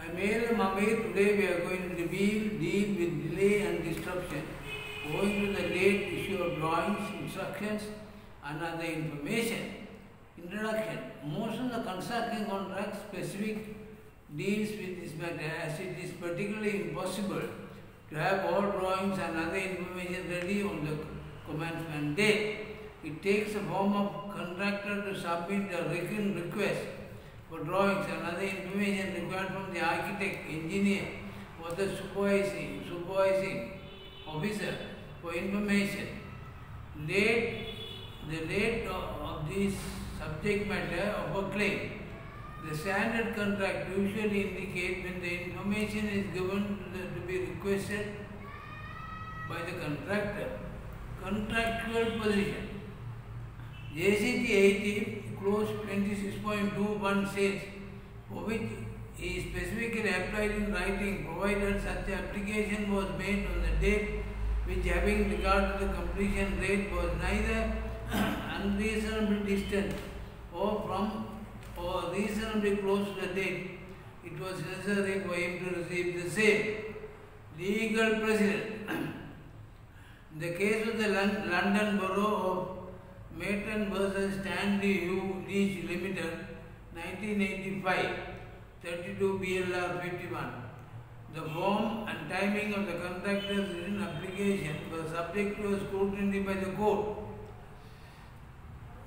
Amir Mamir, today we are going to deal with delay and disruption owing to the late issue of drawings, instructions and other information. Introduction. Most of the construction contracts specific deals with this matter, as it is particularly impossible to have all drawings and other information ready on the commencement date. It takes the form of contractor to submit a written request for drawings and other information required from the architect, engineer or the supervising officer for information. The date of this subject matter of a claim. The standard contract usually indicates when the information is given to be requested by the contractor. Contractual position. JCT 80 clause 26.21 says, for which is specifically applied in writing, provided such application was made on the date which, having regard to the completion date, was neither unreasonably distant or reasonably close to the date, it was necessary for him to receive the same. Legal precedent. In the case of the London Borough of Mayton versus Stanley Hugh Leach Limited, 1985, 32 BLR 51. The form and timing of the contractor's written application were subject to a scrutiny by the court.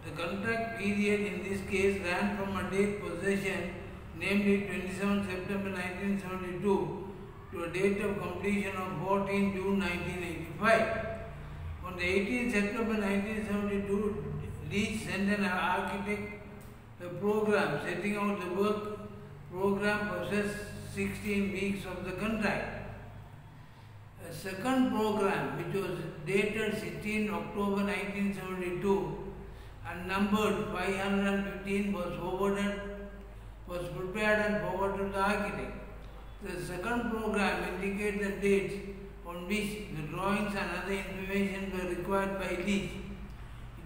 The contract period in this case ran from a date possession, namely 27 September 1972, to a date of completion of 14 June 1985. On the 18th September 1972, Leach sent an architect a program setting out the work. Program possessed 16 weeks of the contract. A second program, which was dated 16 October 1972 and numbered 515, was prepared and forwarded to the architect. The second program indicated the dates on which the drawings and other information were required by Leach.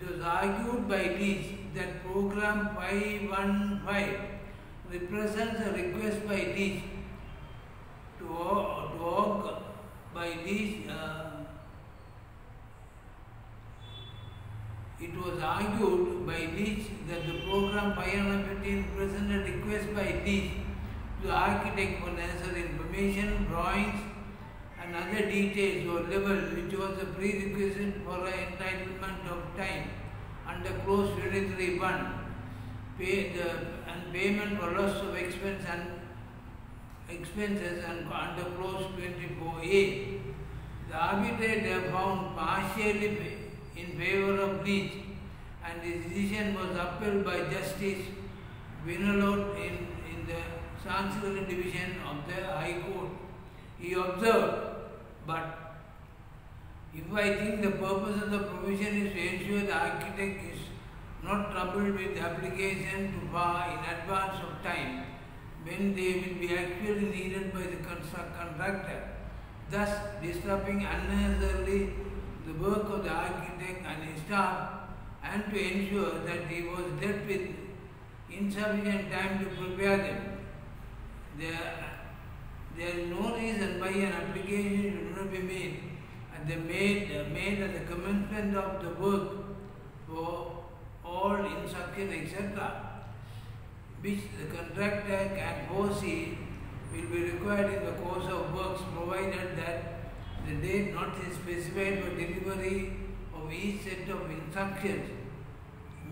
It was argued by Leach that program 515 represents a request by Leach to work by Leach. It was argued by Leach that the program 515 represents a request by Leach to the architect for necessary information, drawings and other details or level, which was a prerequisite for an entitlement of time under clause 23(1), and payment for loss of expenses and under clause 24(a). The arbitrator found partially in favor of Leach, and his decision was upheld by Justice Vinalot in the Chancery Division of the High Court. He observed, but if I think the purpose of the provision is to ensure the architect is not troubled with application too far in advance of time when they will be actually needed by the contractor, thus disrupting unnecessarily the work of the architect and his staff, and to ensure that he was left with insufficient time to prepare them. There is no reason why an application should not be made at the commencement of the work for all instruction, etc., which the contractor can foresee will be required in the course of works, provided that the date not specified for delivery of each set of instructions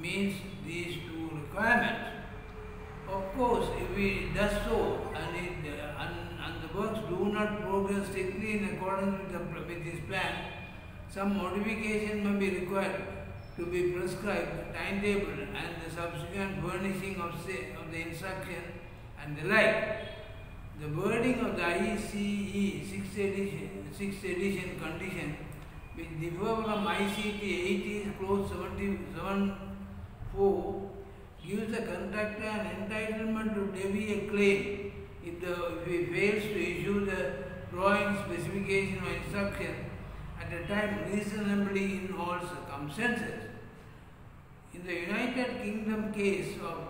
meets these two requirements. Of course, if it does so and the works do not progress strictly in accordance with this plan, some modification may be required to be prescribed, timetable and the subsequent furnishing of the instruction and the like. The wording of the ICE 6th edition condition, which differ from ICT 80's clause 77(4), gives the contractor an entitlement to levy a claim if he fails to issue the drawing, specification or instruction at a time reasonably in all circumstances. In the United Kingdom case of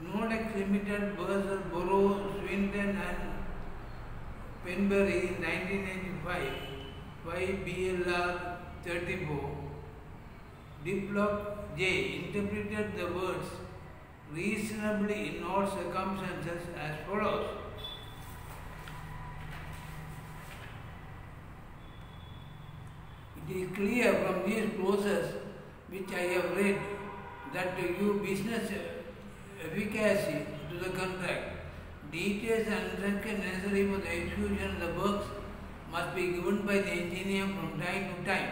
Nodex Limited versus Borough Swindon Hamilton and Penbury in 1985, 5 BLR 34, Diplock J interpreted the words reasonably in all circumstances as follows. It is clear from these clauses which I have read that to give business efficacy to the contract, details and instructions necessary for the execution of the works must be given by the engineer from time to time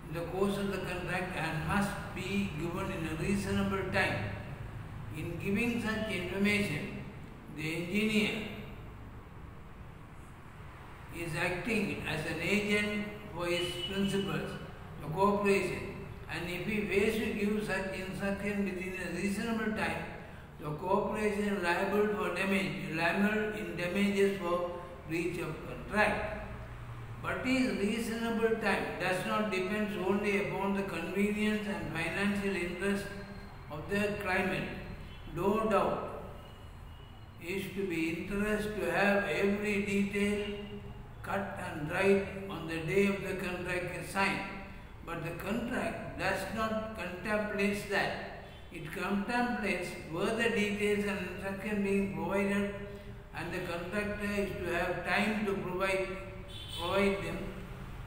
in the course of the contract and must be given in a reasonable time. In giving such information, the engineer is acting as an agent for his principals, the corporation, and if he fails to give such instruction within a reasonable time, the corporation is liable in damages for breach of contract. But his reasonable time does not depend solely upon the convenience and financial interest of the claimant. No doubt is to be interested to have every detail cut and dried on the day of the contract is signed. But the contract does not contemplate that. It contemplates further details and instruction being provided, and the contractor is to have time to provide them,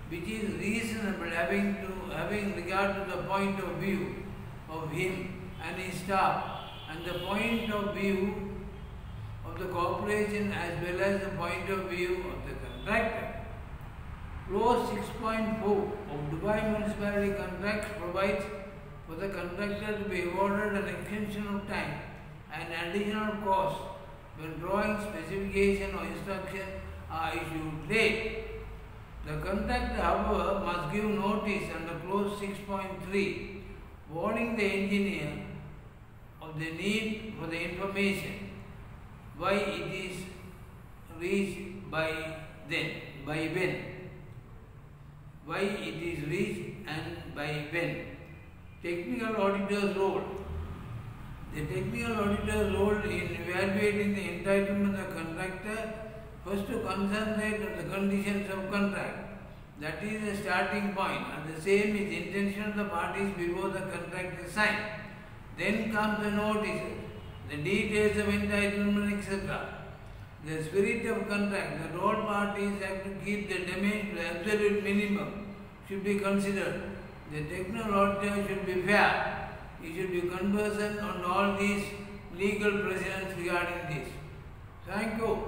which is reasonable having regard to the point of view of him and his staff, and the point of view of the corporation as well as the point of view of the contractor. Clause 6.4 of Dubai Municipality Contracts provides for the contractor to be awarded an extension of time and additional cost when drawing specification or instruction are issued late. The contractor, however, must give notice under clause 6.3, warning the engineer of the need for the information, why it is reached by when. Technical auditor's role. The technical auditor's role in evaluating the entitlement of the contractor first to concentrate on the conditions of contract. That is the starting point, and the same is the intention of the parties before the contract is signed. Then comes the notices, the details of entitlement, etc. The spirit of contract, that all parties have to keep the damage to the absolute minimum, should be considered. The technical auditor should be fair. He should be conversant on all these legal precedents regarding this. Thank you.